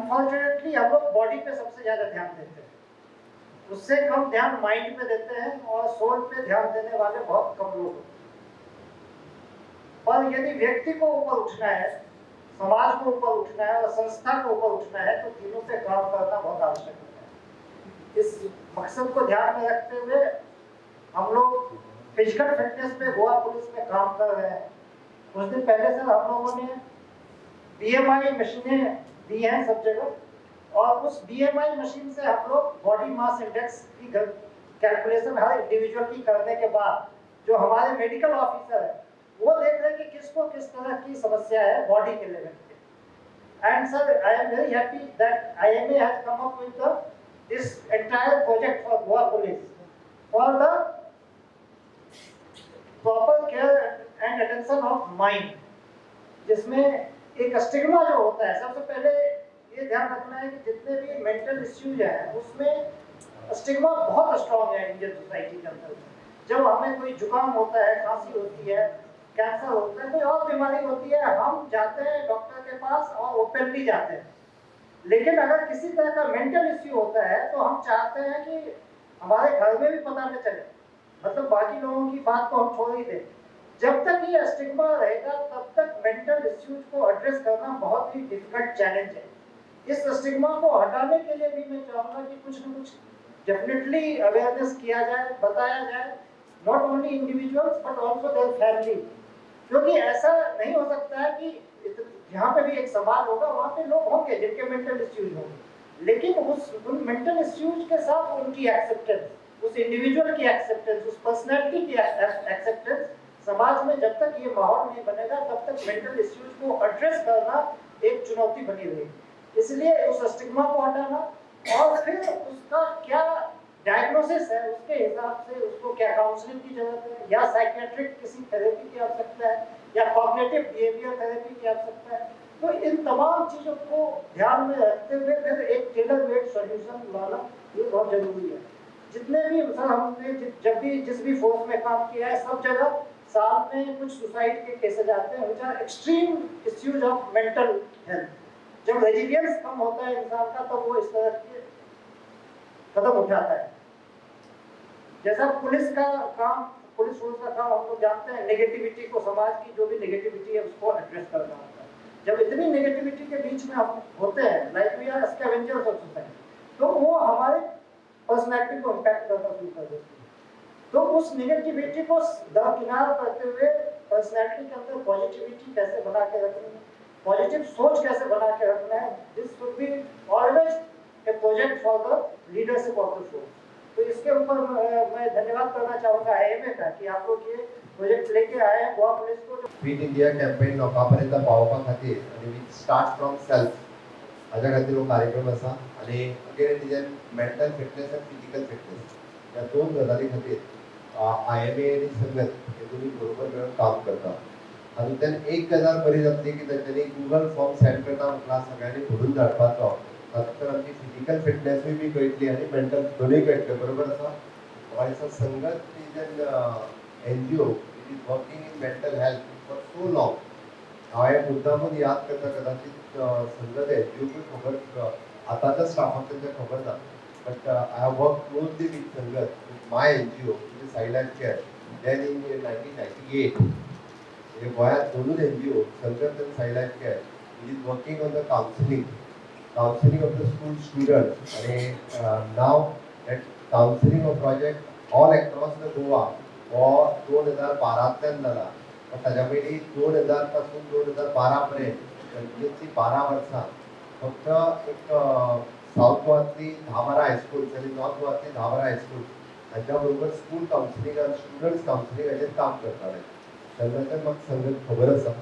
Unfortunately हम लोग body पे सबसे ज्यादा ध्यान देते हैं, उससे कम ध्यान माइंड पे देते हैं और सोल पे ध्यान देने वाले बहुत कम लोग होते हैं। पर यदि व्यक्ति को ऊपर उठना है, समाज को ऊपर उठना है और संस्था को ऊपर उठना है तो तीनों पे काम करना बहुत आवश्यक है। इस मकसद को ध्यान में रखते हुए हम लोग फिजिकल फिटनेस पे गोवा पुलिस में काम कर रहे हैं। कुछ दिन पहले से हम लोगों ने BMI मशीनें दी हैं सब जगह, और उस BMI मशीन से हम लोग बॉडी मास इंडेक्स की कैलकुलेशन हर इंडिविजुअल की करने के बाद जो हमारे मेडिकल ऑफिसर है वो देख रहे हैं कि किसको किस तरह की समस्या है बॉडी के लेवल पे। And sir, I am very happy that IMA has come up with this entire project for Goa police for the proper care and attention of mind, जिसमें एक स्टिग्मा जो होता है, सबसे पहले ये ध्यान रखना है कि जितने भी मेंटल इश्यूज हैं उसमें स्टिग्मा बहुत स्ट्रॉन्ग है इंडियन सोसाइटी के अंदर। जब हमें कोई जुकाम होता है, खांसी होती है, कैंसर होता है, कोई और बीमारी होती है, हम जाते हैं डॉक्टर के पास और ओपनली जाते हैं। लेकिन अगर किसी तरह का मेंटल इश्यू होता है तो हम चाहते हैं कि हमारे घर में भी पता न चले, मतलब बाकी लोगों की बात तो हम छोड़ ही दें। जब तक ये स्टिग्मा रहेगा तब तक मेंटल इश्यूज को एड्रेस करना बहुत ही डिफिकल्ट चैलेंज है। इस स्टिग्मा को हटाने के लिए भी मैं चाहूँगा कि कुछ न कुछ डेफिनेटली अवेयरनेस किया जाए, बताया जाए, not only individuals but also their family. क्योंकि ऐसा नहीं हो सकता है कि जहाँ पे भी एक समाज होगा वहाँ पे लोग होंगे जिनके मेंटल इश्यूज होंगे, लेकिन उन मेंटल इश्यूज के साथ उनकी एक्सेप्टेंस, उस इंडिविजुअल की एक्सेप्टेंस, उस पर्सनैलिटी की एक्सेप्टेंस समाज में जब तक ये माहौल नहीं बनेगा तब तक मेंटल इश्यूज को एड्रेस करना एक चुनौती बनी रहेगी। इसलिए उस स्टिग्मा को हटाना और फिर उसका क्या डायग्नोसिस है उसके हिसाब से उसको क्या काउंसलिंग की जरूरत है, या साइकियाट्रिक किसी थेरेपी की आवश्यकता है, या कॉग्निटिव बिहेवियर थेरेपी की आवश्यकता है। तो इन तमाम चीजों को ध्यान में रखते हुए फिर एक टेलर मेड सॉल्यूशन लाना ये बहुत जरूरी है। जितने भी सर हमने जब भी जिस भी फोर्स में काम किया है सब जगह साल में कुछ सुसाइड के केसेस आते हैं which are extreme issues of mental health. जब रेजिलियंस कम होता है इंसान का तब वो इस तरह के कदम उठाता है। जैसा पुलिस का काम, पुलिस फोर्स का काम हम लोग जानते हैं, नेगेटिविटी को, समाज की जो भी नेगेटिविटी है उसको एड्रेस करना होता है। जब इतनी नेगेटिविटी के बीच में हम होते हैं, like we are scavengers of society, तो वो हमारे पर्सनैलिटी को इम्पैक्ट करना शुरू कर देती है। तो उस नेगेटिविटी को दरकिनार करते हुए पर्सनैलिटी के अंदर पॉजिटिविटी कैसे बना के रखनी है, पॉजिटिव सोच कैसे बना के रखना है, this should be always a project for the leadership of the force. तो इसके ऊपर मैं धन्यवाद करना चाहूँगा IMA का कि आप लोग ये प्रोजेक्ट लेके आए हैं गोवा पुलिस को। फिट इंडिया कॅम्पेन लोकांपर्यंत पावोवपा खातीर आनी वी स्टार्ट फ्रॉम सेल्फ हाज्या खातीर हो कार्यक्रम आसा। आनी अगेन तिजेन मेंटल फिटनेस आनी फिजिकल फिटनेस ह्या दोन गजाली खातीर IMA आनी संगत हे दोनी बरोबर मेळून काम करता। हातूंतल्यान एक गजाल बरी जातली की तांच्यांनी गूगल फॉर्म सेंड करता म्हटल्यार सगळ्यांनी भरून धाडपाचो। तातूंतल्यान आमची फिजिकल फिटनेसूय बी कळटली आनी मेंटल दोनूय कळटले, बरोबर आसा। गोंयचो संगत is an NGO which is working in mental health for so long. हांवें मुद्दामून याद करता कदाचित संगत NGO की खबर आतांच्या स्टाफाक तांच्या खबर ना, but I have worked closely with Sangat, with my NGO, which is Silent Care, then in 1998. म्हणजे गोंयांत दोनूच NGO, Sangat and Silent Care, which is working on the counseling of the school students. And now that counseling of project all across the Goa हो 2012तल्यान जाला, पण ताच्या पयलीं 2000 पासून 2012 पर्यंत म्हणजे 12 वर्सां फक्त एक साऊथ गोवांतली 10-12 हायस्कूल्स आनी नॉर्थ गोवांतली 10-12 हायस्कूल हांच्या बरोबर स्कूल काउन्सिलिंग आनी स्टुडंट्स काउन्सिलिंगाचेर काम करताले। संगतान म्हाका संगत खबर आसा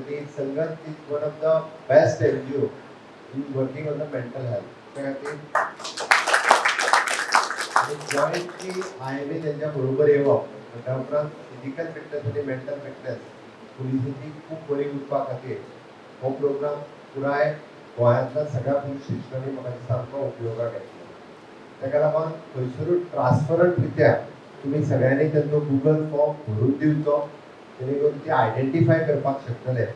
ती संगत is one of the best NGO in working on the mental health. त्या खातीर जॉईंटली IMA त्यांच्या बरोबर येवप, त्या उपरांत फिजिकल फिटनेस आनी मेंटल फिटनेस पुलिसेची खूब बरी उरपा खातीर हो प्रोग्राम पुराय गोंयांतल्या सगळ्या पुलीस स्टेशनांनी म्हाका सारको उपयोगाक येतलो। ताका लागून खंयसरूय ट्रान्सपरंट रित्या तुमी सगळ्यांनी तांचो गूगल फॉर्म भरून दिवचो, जेणे करून ते आयडेंटिफाय करपाक शकतले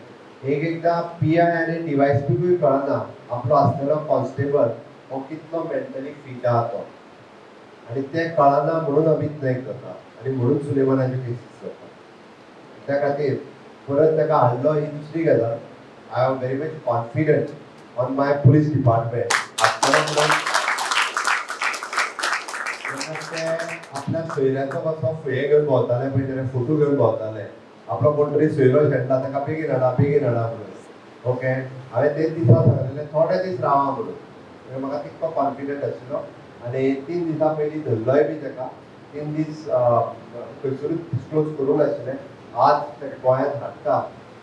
एकदा पीआय आणि डीवायएसपीकूय कळना आपलो आसलेलो कॉन्स्टेबल हो कितलो मेंटली फिट आहा तो, आणि ते कळना म्हणून अमित नाईक जाता आणि म्हणून सुलेमानाचे केसीस जाता. त्या खातीर परत ताका हाडलो ही दुसरी गजाल. I am very much confident on my police department. आपल्या सोयऱ्याचो कसो फुये घेवन भोंवताले पळय तेणे फोटो घेवन भोंवताले, आपलो कोण तरी सोयरो शेणला ताका बेगीन हाडा म्हणून. ओके, हांवें ते दिसा सांगलेलें थोडे दीस रावा म्हणून. म्हाका तितको कॉन्फिडंट आशिल्लो आनी 3 दिसां पयलीं धरलोय बी ताका. 3 दीस खंयसरूच डिस्क्लोज करूंक नाशिल्लें. आज ते गोंयांत हाडटा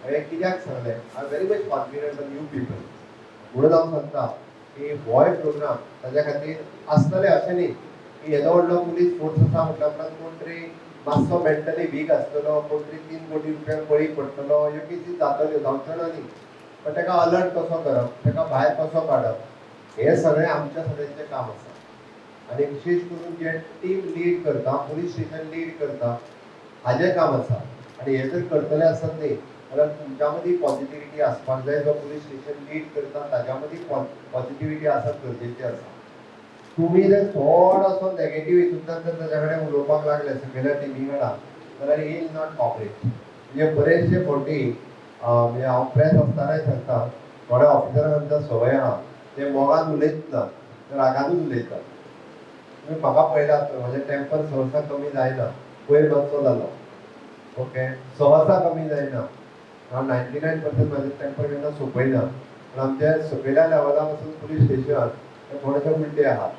हांवें कित्याक सांगलें, I am very much confident on you people. म्हणून हांव सांगता की होय प्रोग्राम ताच्या खातीर आसतलें अशें न्ही की येदो व्हडलो पुलीस फोर्स आसा म्हटल्या उपरांत कोण तरी मातसो मेंटली वीक आसतलो, कोण तरी 3 कोटी रुपयांक बळी पडटलो, ह्यो केसीस जातल्यो, जावच्यो ना न्ही. पण ताका अलर्ट कसो करप, ताका भायर कसो काडप, हें सगळें आमच्या सगळ्यांचें काम आसा. आनी विशेश करून जे टीम लीड करता, पुलीस स्टेशन लीड करता, हाजें काम आसा. आनी हे जर करतले आसत न्ही जाल्यार तुमच्या मदीं पॉझिटिव्हिटी आसपाक जाय. जो पुलीस स्टेशन लीड करता ताच्या मदीं पॉझिटिव्हिटी आसप गरजेचें आसा. तुम्ही जर थोडोसो नेगेटिव्ह हितूंतल्यान जर ताच्या कडेन उलोवपाक लागले सकयल्या टिमी वांगडा जाल्यार ही इज नॉट कॉपरेट. म्हणजे बरेचशे फावटी म्हणजे हांव प्रेस आसतानाय सांगता, थोड्या ऑफिसरांक आमच्या संवय आहा ते मोगान उलयत ना, ते रागानूच उलयतात. तुमी म्हाका पळयलात म्हजें टेम्पर सहसा कमी जायना, पयर मातसो जालो. ओके, सहसा कमी जायना. हांव 99% म्हाजें टेम्पर केन्ना सोंपयना. पूण आमच्या सकयल्या लेवला पासून पुलीस स्टेशन हे थोडेशे उलटे आहात.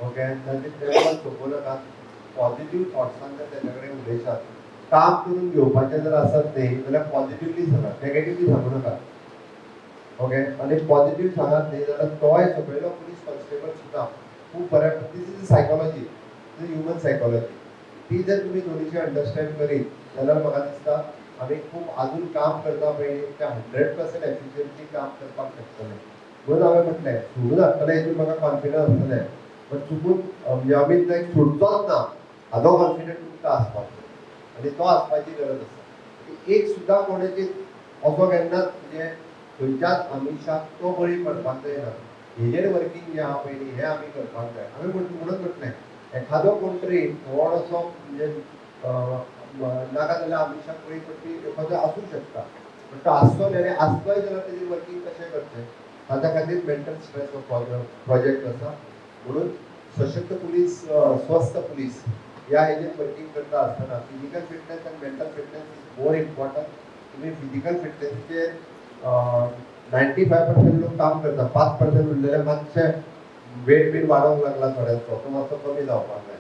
ओके, ताचे टेम्पर सोंपू नाकात. पॉझिटिव्ह थॉट्सान जर तेच्या कडेन उलयशात, काम करून घेवपाचें जर आसत न्ही जाल्यार पॉझिटिव्हली सांगात, नेगेटिव्हली सांगू नाका. ओके, आनी पॉझिटिव्ह सांगात न्ही जाल्यार तोय सकयलो पुलीस कॉन्स्टेबल सुद्दां खूब बऱ्या दिस इज सायकोलॉजी, ह्युमन सायकोलॉजी. ती जर तुमी दोनीशी अंडरस्टँड करीत जाल्यार म्हाका दिसता आमी खूब आजून काम करता पळय ते 100% एफिशियंटली काम करपाक शकतले. म्हणून हांवें म्हटलें सोडून हाडटले हेतून म्हाका कॉन्फिडन्स आसतलें, पण चुकून म्हणजे अमित नाईक सोडचोच ना हाजो कॉन्फिडन्स तुमकां आसपाक जाय आनी तो आसपाची गरज आसा. एक सुद्दां कोणाची असो केन्नाच म्हणजे खंयच्याच आमिशाक तो बळी पडपाक जायना. हेजेर वर्कींग जें आहा पळय न्ही हें आमी करपाक जाय. हांवें म्हणून म्हटलें एखादो कोण तरी थोडोसो म्हणजे नाका जाल्यार आमिशाक बळी पडपी एखादो आसूं शकता, पण तो आसचो न्ही. आनी आसतोय जाल्यार तेजेर वर्कींग कशें करचें ताच्या खातीर मेंटल स्ट्रेस हो प्रोजेक्ट आसा. म्हणून सशक्त पुलीस स्वस्थ पुलीस ह्या हेजेर वर्कींग करता आसतना फिजिकल फिटनेस आनी mental fitness is more important. तुमी फिजिकल फिटनेसीचेर 95% लोक काम करता, 5% उरलेले मातशे वेट बीन वाडोवंक लागला थोड्यांचो, तो मातसो कमी जावपाक जाय.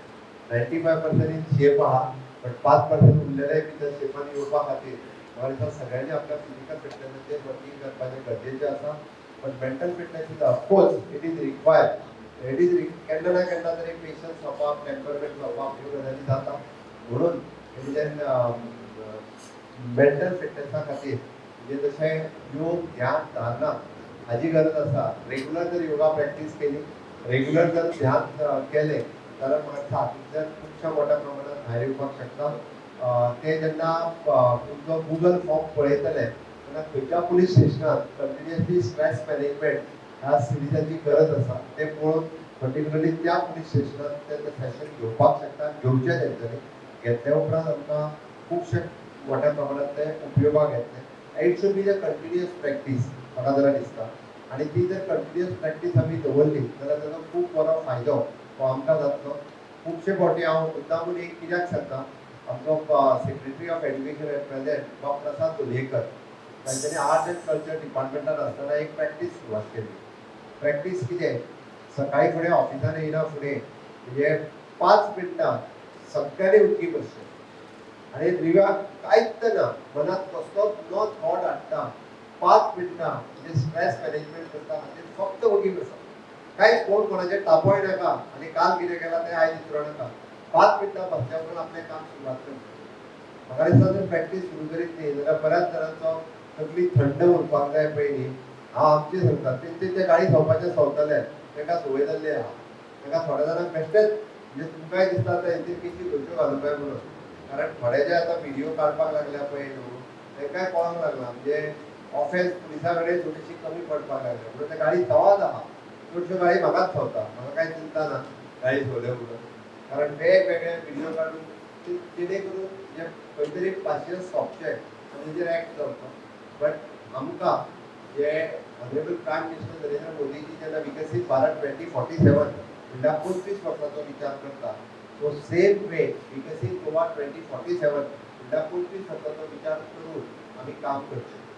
95% इन शेप आहा, पण 5% उरलेले बी त्या शेपान येवपा खातीर म्हाका दिसता सगळ्यांनी आपल्या फिजिकल फिटनेसाचेर वर्कींग करपाचें गरजेचें आसा. पण mental fitness is of course it is required. केन्ना ना केन्ना तरी पेशन्स सोंपप, टेम्परमेंट सोंपप ह्यो गजाली जाता. म्हणून मेंटल फिटनेसा खातीर म्हणजे जशें योग ध्यान धारणा हाची गरज आसा. रेग्युलर जर योगा प्रॅक्टीस केली, रेग्युलर जर ध्यान केलें जाल्यार म्हाका दिसता हातूंतल्यान खुबशा मोठ्या प्रमाणात भायर येवपाक शकता. ते जेन्ना तुमचो गुगल फॉर्म पळयतले तेन्ना खंयच्या पुलीस स्टेशनात कंटिन्युअसली स्ट्रेस मॅनेजमेंट ह्या सिरिजाची गरज आसा तें पळोवन पर्टिक्युलरली त्या पुलीस स्टेशनात ते सेशन घेवपाक शकता. घेवचें तेंच्यांनी. घेतल्या उपरांत आमकां खुबशे मोठ्या प्रमाणात ते उपयोगाक येतले. It should be a continuous practice म्हाका जरा दिसता. आनी ती जर कंटिन्युअस प्रॅक्टीस आमी दवरली जाल्यार ताचो खूब बरो फायदो हो आमकां जातलो. खुबशे फावटी हांव मुद्दामून एक कित्याक सांगता, आमचो secretary of education at present डॉ. प्रसाद लोलयेकर तांच्यांनी आर्ट एंड कल्चर डिपार्टमेंटान आसतना एक प्रॅक्टीस सुरवात केली. प्रॅक्टीस कितें, सकाळी फुडें ऑफिसान येयना फुडें म्हणजे 5 मिनटां सगळ्यांनी उठकी बसचें आनी रिव्याक कांयच ना, मनात कसलोच नो थॉट हाडटा 5 मिनटां म्हणजे स्ट्रेस मॅनेजमेंट करता खातीर फक्त उठकी बसप. कांयच कोण कोणाचेर तापोय नाका आनी काल कितें केलां तें आयज विचारूं नाका. 5 मिनटां बसच्या उपरांत आपलें काम सुरवात करचें. म्हाका दिसता जर प्रॅक्टीस सुरू करीत न्ही जाल्यार बऱ्याच जाणांचो तकली थंड उरपाक जाय पळय न्ही. हांव आमचें सांगता तेंचे गाडी धांवपाचें सवतले तांकां संवय जाल्ली आहा. तांकां थोड्या जाणांक बेश्टेच म्हणजे तुमकांय दिसता आतां हेंचेर केसी खंयच्यो घालूं काय म्हणून. कारण थोडे जे आतां व्हिडिओ काडपाक लागल्या पळय न्हू तांकांय कळोंक लागला म्हणजे ऑफेन्स पुलिसा कडेन थोडीशी कमी पडपाक लागल्या म्हणून ते गाडी सवाद आहा चडश्यो गाडी म्हाकाच धांवता म्हाका कांय चिंता ना गाडी सोडले म्हणून कारण वेगवेगळे व्हिडिओ काडून कितें करून जे खंय तरी पार्शियल सोंपचे आनी तेजेर एक्ट जावचो बट आमकां जे honourable prime minister Narendra Modiji जेन्ना विकसीत भारत 2047 म्हणल्यार 25 वर्सांचो विचार करता सो सेम वे विकसीत गोवा 2047 म्हणल्यार 25 वर्सांचो विचार करून आमी काम करचें